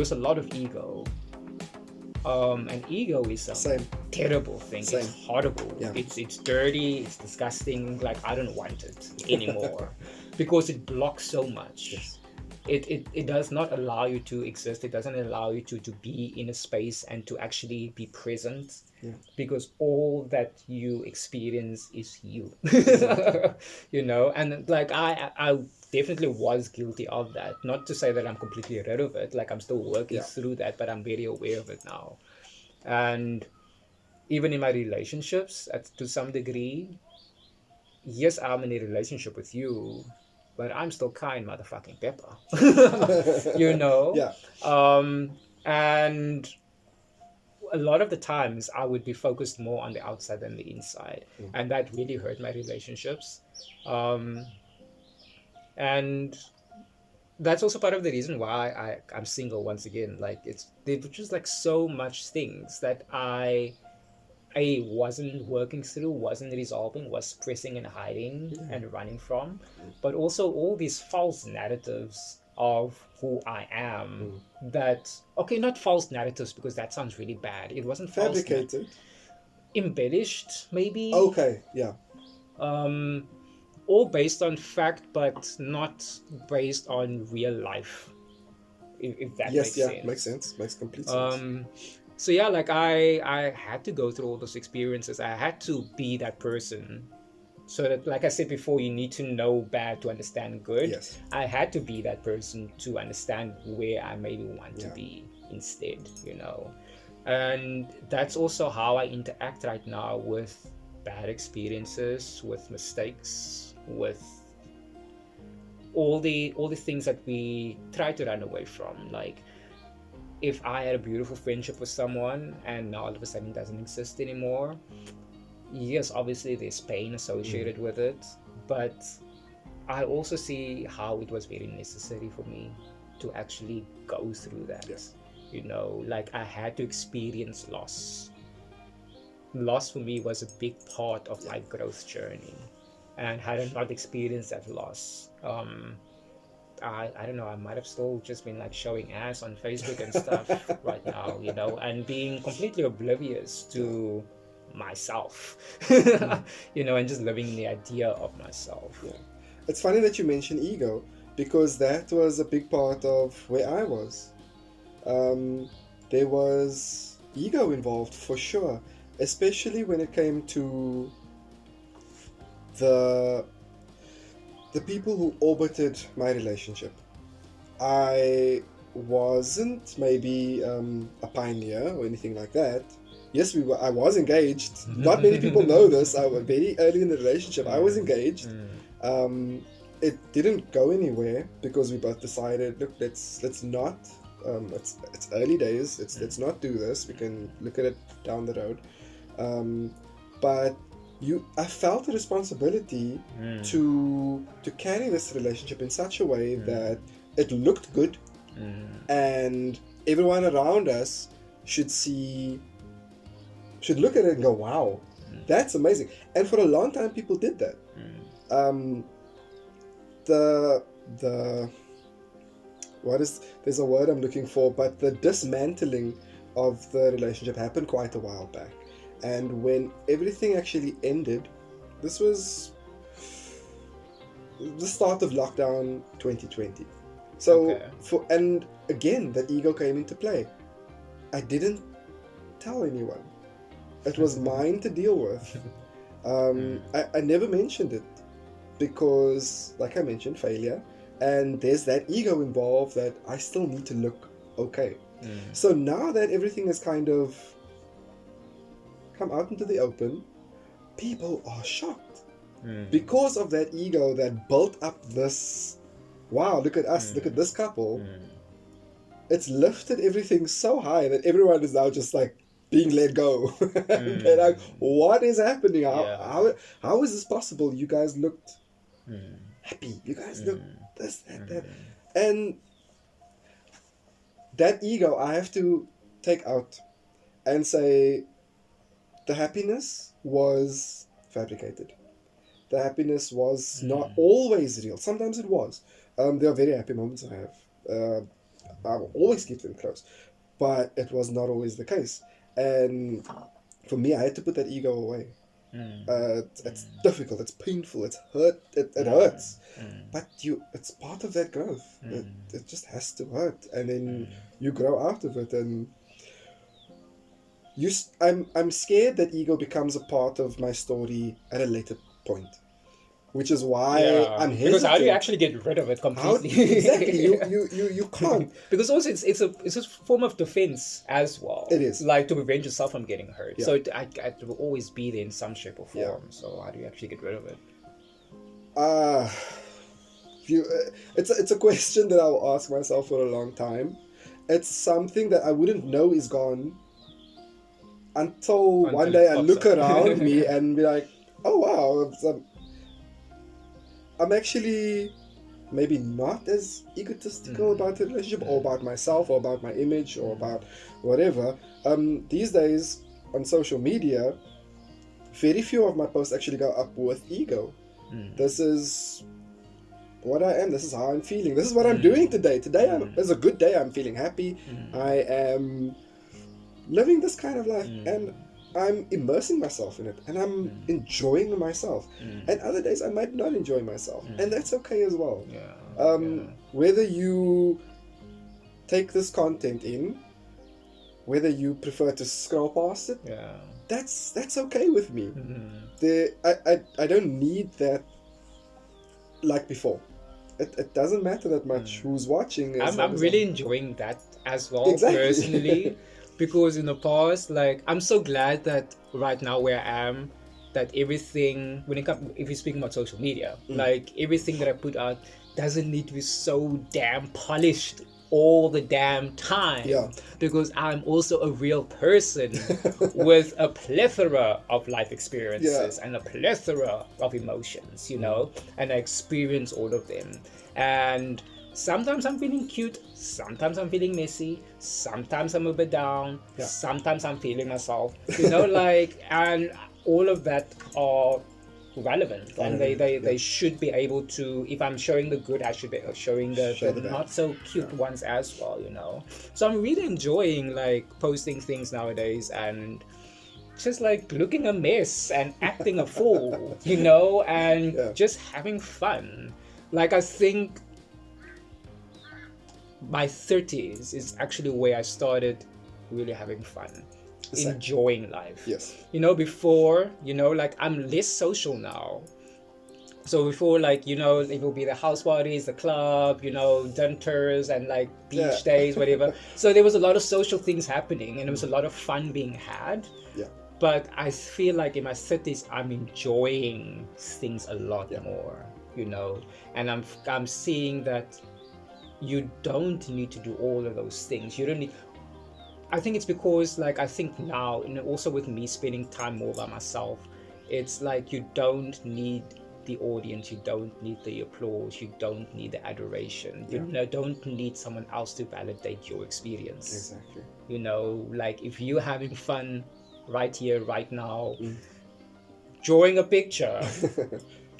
was a lot of ego. And ego is a Same. terrible thing. Same. It's horrible. Yeah. It's dirty. It's disgusting. Like, I don't want it anymore because it blocks so much. Yes. It does not allow you to exist. It doesn't allow you to be in a space and to actually be present. Yeah. Because all that you experience is you. Exactly. You know, and like I definitely was guilty of that. Not to say that I'm completely rid of it. Like, I'm still working Yeah. through that, but I'm very aware of it now. And even in my relationships, to some degree, yes, I'm in a relationship with you, but I'm still Cyan motherfucking Peppah. You know? Yeah. And a lot of the times I would be focused more on the outside than the inside. And that really hurt my relationships. And that's also part of the reason why I'm single once again. Like, there were just like so much things that I wasn't working through, wasn't resolving, was suppressing and hiding and running from. But also all these false narratives of who I am that, okay, not false narratives because that sounds really bad. It wasn't false. Fabricated. Embellished, maybe. Okay, yeah. All based on fact, but not based on real life. If that makes sense. Makes sense. Makes complete sense. So yeah, like I had to go through all those experiences. I had to be that person. So that, like I said before, you need to know bad to understand good. Yes. I had to be that person to understand where I maybe want to be instead, you know. And that's also how I interact right now with bad experiences, with mistakes, with all the things that we try to run away from. Like, if I had a beautiful friendship with someone and now all of a sudden it doesn't exist anymore, yes, obviously there's pain associated with it, but I also see how it was very necessary for me to actually go through that. Yes. You know, like, I had to experience loss. Loss for me was a big part of my growth journey, and had I not experienced that loss, I don't know, I might have still just been like showing ass on Facebook and stuff right now, you know, and being completely oblivious to myself, you know, and just living in the idea of myself. Yeah. It's funny that you mention ego, because that was a big part of where I was. There was ego involved for sure, especially when it came to the people who orbited my relationship. I wasn't maybe a pioneer or anything like that. Yes, I was engaged. Not many people know this. I was very early in the relationship. I was engaged. It didn't go anywhere because we both decided, look, let's not. It's early days. Let's not do this. We can look at it down the road. But I felt a responsibility to carry this relationship in such a way that it looked good, and everyone around us should look at it and go, wow, that's amazing. And for a long time people did that. There's a word I'm looking for, but the dismantling of the relationship happened quite a while back. And when everything actually ended, this was the start of lockdown 2020. So, and again, the ego came into play. I didn't tell anyone. It was mine to deal with. I never mentioned it because, like I mentioned, failure. And there's that ego involved that I still need to look okay. So now that everything has kind of come out into the open, people are shocked because of that ego that built up this, wow, look at us, look at this couple. It's lifted everything so high that everyone is now just like being let go. They're like, what is happening? How is this possible? You guys looked happy. You guys looked this, that. And that ego I have to take out and say, the happiness was fabricated. The happiness was not always real. Sometimes it was. There are very happy moments I have. I will always keep them close. But it was not always the case. And for me, I had to put that ego away. It's difficult, it's painful, it hurts. But it's part of that growth. It just has to hurt. And then you grow out of it. And I'm scared that ego becomes a part of my story at a later point. Which is why I'm hesitant. Because how do you actually get rid of it completely? Exactly, you can't. Because also it's a form of defense as well. It is. Like to prevent yourself from getting hurt. Yeah. So it will always be there in some shape or form. Yeah. So how do you actually get rid of it? It's a question that I'll ask myself for a long time. It's something that I wouldn't know is gone until one day I look around me and be like, oh wow, I'm actually maybe not as egotistical about the relationship or about myself or about my image or about whatever. These days on social media, very few of my posts actually go up with ego. This is what I am. This is how I'm feeling. This is what I'm doing today. Today it's a good day. I'm feeling happy. I am living this kind of life and I'm immersing myself in it and I'm enjoying myself. And other days I might not enjoy myself. And that's okay as well. Whether you take this content in, whether you prefer to scroll past it, that's okay with me. I don't need that like before. It doesn't matter that much who's watching. I'm really enjoying that as well, personally. Because in the past, like, I'm so glad that right now where I am, that everything, if you're speaking about social media, like everything that I put out doesn't need to be so damn polished all the damn time. Because I'm also a real person with a plethora of life experiences and a plethora of emotions, you know, and I experience all of them. And sometimes I'm feeling cute, sometimes I'm feeling messy, sometimes I'm a bit down, sometimes I'm feeling myself, you know, like, and all of that are relevant, and they should be able to, if I'm showing the good, I should be showing the not so cute ones as well, you know. So I'm really enjoying like posting things nowadays and just like looking a mess and acting a fool, you know, and just having fun. Like, I think my 30s is actually where I started really having fun, enjoying life. You know, before, you know, like, I'm less social now. So before, like, you know, it will be the house parties, the club, you know, dinners and like beach days, whatever. So there was a lot of social things happening and there was a lot of fun being had. But I feel like in my 30s, I'm enjoying things a lot more, you know, and I'm seeing that you don't need to do all of those things. You don't need. I think it's because, like, I think now, and also with me spending time more by myself, it's like you don't need the audience, you don't need the applause, you don't need the adoration. You don't need someone else to validate your experience. You know, like, if you're having fun right here, right now, drawing a picture,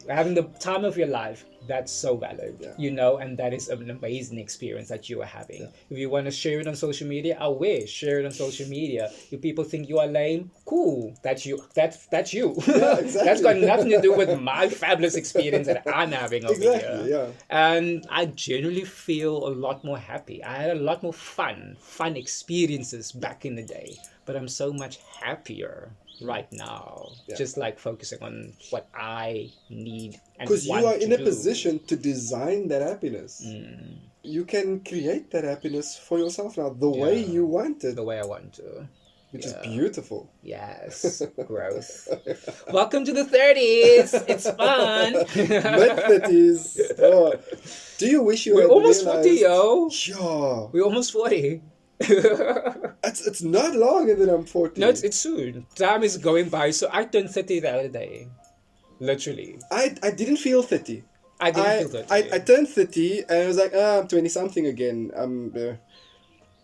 having the time of your life, that's so valid, you know, and that is an amazing experience that you are having. If you want to share it on social media, I wish, share it on social media. If people think you are lame, cool, that's you. That's you. That's got nothing to do with my fabulous experience that I'm having over here. And I genuinely feel a lot more happy. I had a lot more fun experiences back in the day, but I'm so much happier right now, just like focusing on what I need and because you are in a position to design that happiness. You can create that happiness for yourself now, the way you want it, the way I want to, which is beautiful. Yes. Growth. Welcome to the 30s. It's fun. Mid-30s. Oh. Do you wish you we're had almost realized... 40, yo. Sure. We're almost 40. It's not long and then I'm 40. No, it's soon. Time is going by. So I turned 30 the other day. Literally. I didn't feel 30. I didn't feel 30. I turned 30 and I was like, I'm 20 something again. And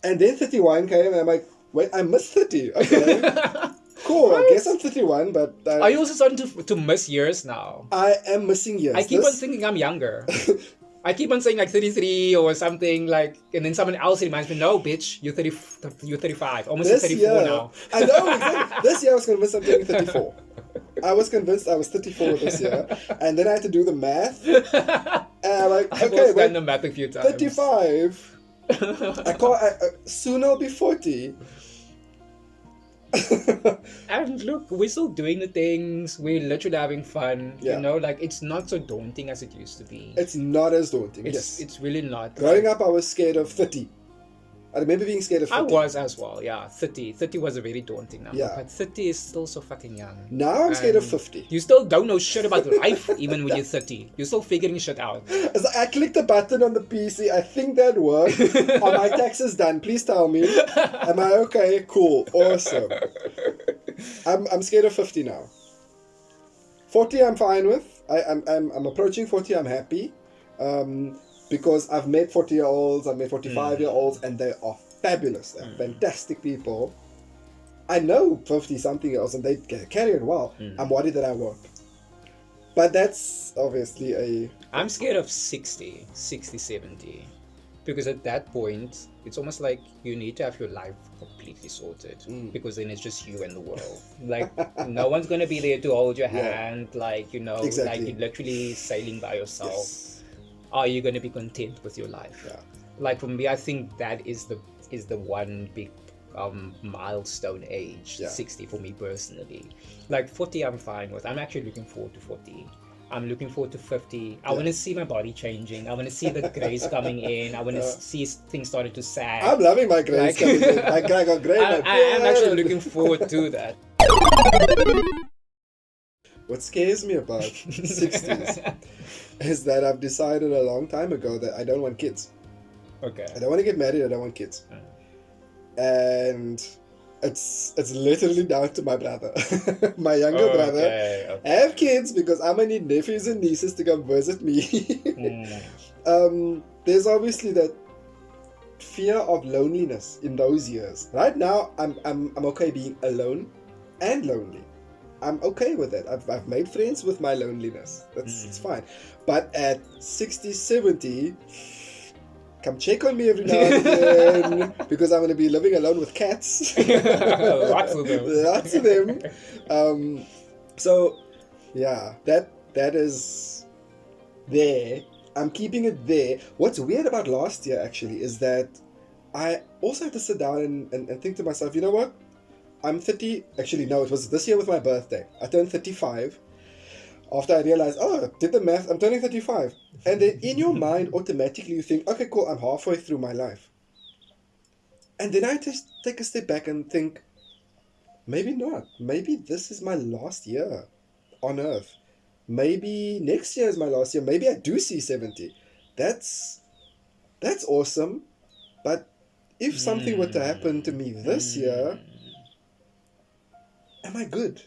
then 31 came and I'm like, wait, I missed 30. Okay. Cool. Right? I guess I'm 31, but... Are you also starting to miss years now? I am missing years. I keep on thinking I'm younger. I keep on saying like 33 or something like, and then someone else reminds me, no, bitch, you're 30, you're 35, almost This 34 year, now. I know, exactly. This year I was convinced I'm turning 34. I was convinced I was 34 this year, and then I had to do the math. And I'm like, I've okay, also wait, done the math a few times. 35. Soon I'll be 40. And look, we're still doing the things. We're literally having fun. Yeah. You know, like it's not so daunting as it used to be. It's not as daunting. It's really not. Growing up, I was scared of 30. I remember being scared of 50. I was as well, yeah. 30 was a very daunting number. Yeah. But 30 is still so fucking young. Now I'm scared of 50. You still don't know shit about life even when you're 30. You're still figuring shit out. It's like I clicked the button on the PC. I think that worked. Are my taxes done? Please tell me. Am I okay? Cool. Awesome. I'm scared of 50 now. 40 I'm fine with. I'm approaching 40. I'm happy. Because I've met 40-year-olds, I've met 45-year-olds, and they are fabulous. They're fantastic people. I know 50-something-year-olds, and they carry it well. I'm worried that I won't. But that's obviously I'm scared of 60, 70. Because at that point, it's almost like you need to have your life completely sorted. Because then it's just you and the world. Like, no one's going to be there to hold your hand. Like, you know, Exactly. like you're literally sailing by yourself. Yes. Are you going to be content with your life? Yeah. Like for me, I think that is the one big milestone age. Yeah. 60 for me personally. Like 40 I'm fine with. I'm actually looking forward to 40. I'm looking forward to 50. I want to see my body changing. I want to see the grays coming in. I want to see things starting to sag. I'm loving my grays coming in. I got gray. I am actually looking forward to that. What scares me about 60s is that I've decided a long time ago that I don't want kids. Okay. I don't want to get married. I don't want kids. And it's literally down to my brother, my younger brother. Okay. I have kids because I'm gonna need nephews and nieces to come visit me. There's obviously that fear of loneliness in those years. Right now, I'm okay being alone and lonely. I'm okay with that. I've made friends with my loneliness. It's fine. But at 60, 70, come check on me every now and again because I'm going to be living alone with cats. Lots of them. Lots of them. So, yeah, that is there. I'm keeping it there. What's weird about last year, actually, is that I also had to sit down and think to myself, you know what? I'm 30. Actually, no, it was this year with my birthday. I turned 35. After I realized, did the math, I'm turning 35. And then in your mind, automatically you think, okay, cool, I'm halfway through my life. And then I just take a step back and think, maybe not. Maybe this is my last year on Earth. Maybe next year is my last year. Maybe I do see 70. That's awesome. But if something were to happen to me this year, am I good?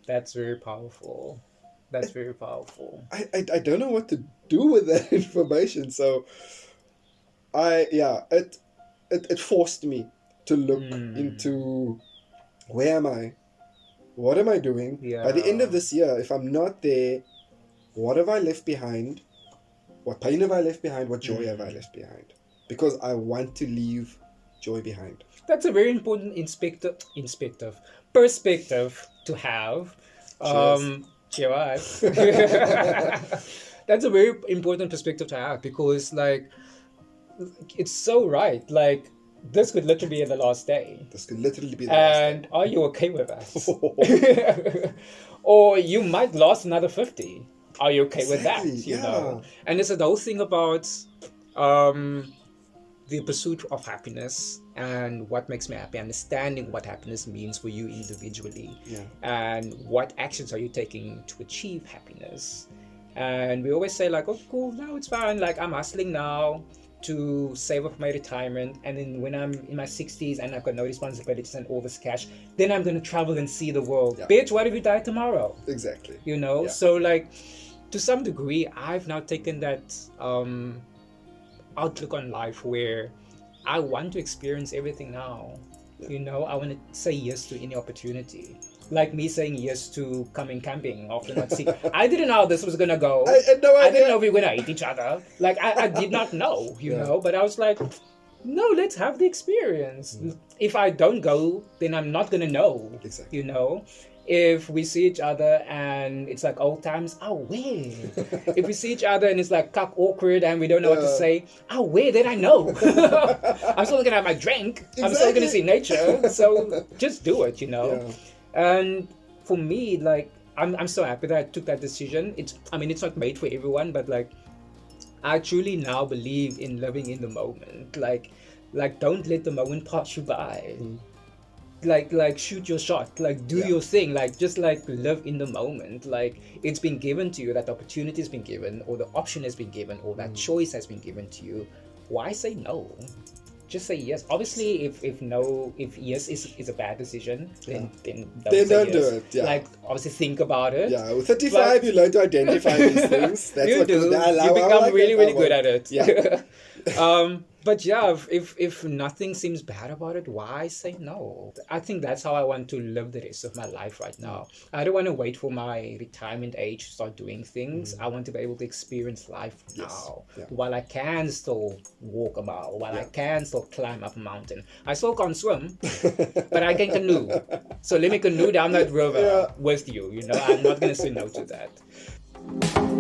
That's very powerful. That's very powerful. I don't know what to do with that information. So it forced me to look into where am I? What am I doing? Yeah. By the end of this year, if I'm not there, what have I left behind? What pain have I left behind? What joy have I left behind? Because I want to leave joy behind. That's a very important perspective to have. Cheers. That's a very important perspective to have because, like, it's so right. Like, this could literally be the last day. This could literally be the last day. And are you okay with that? Or you might last another 50. Are you okay with that? You know? And it's the whole thing about the pursuit of happiness and what makes me happy, understanding what happiness means for you individually, and what actions are you taking to achieve happiness. And we always say like, oh cool, now it's fine, like I'm hustling now to save up for my retirement, and then when I'm in my 60s and I've got no responsibilities and all this cash, then I'm going to travel and see the world. Bitch, what if you die tomorrow? Exactly. You know, so like to some degree I've now taken that outlook on life where I want to experience everything now. You know, I want to say yes to any opportunity. like me saying yes to coming camping after not seeing. I didn't know how this was gonna go. I had no I idea. didn't know if we were gonna hate each other. Like I did not know, you know. But I was like, no, let's have the experience. If I don't go, then I'm not gonna know. Exactly. You know. If we see each other and it's like old times, where? If we see each other and it's like cuck awkward and we don't know what to say, where did I know? I'm still gonna have my drink. Exactly. I'm still gonna see nature. So just do it, you know. And for me, like I'm so happy that I took that decision. It's not made for everyone, but like I truly now believe in living in the moment. Like don't let the moment pass you by. Like shoot your shot, like do your thing, like just like live in the moment. Like it's been given to you, that opportunity has been given, or the option has been given, or that choice has been given to you. Why say no? Just say yes. Obviously, if yes is a bad decision, then don't do it. Yeah. Like obviously think about it. Yeah, with 35 you learn to identify these things. That's you what do. You become really good at it. Yeah. But yeah, if nothing seems bad about it, why say no? I think that's how I want to live the rest of my life right now. I don't want to wait for my retirement age to start doing things. I want to be able to experience life now, while I can still walk a mile, while I can still climb up a mountain. I still can't swim, but I can canoe. So let me canoe down that river with you. You know, I'm not going to say no to that.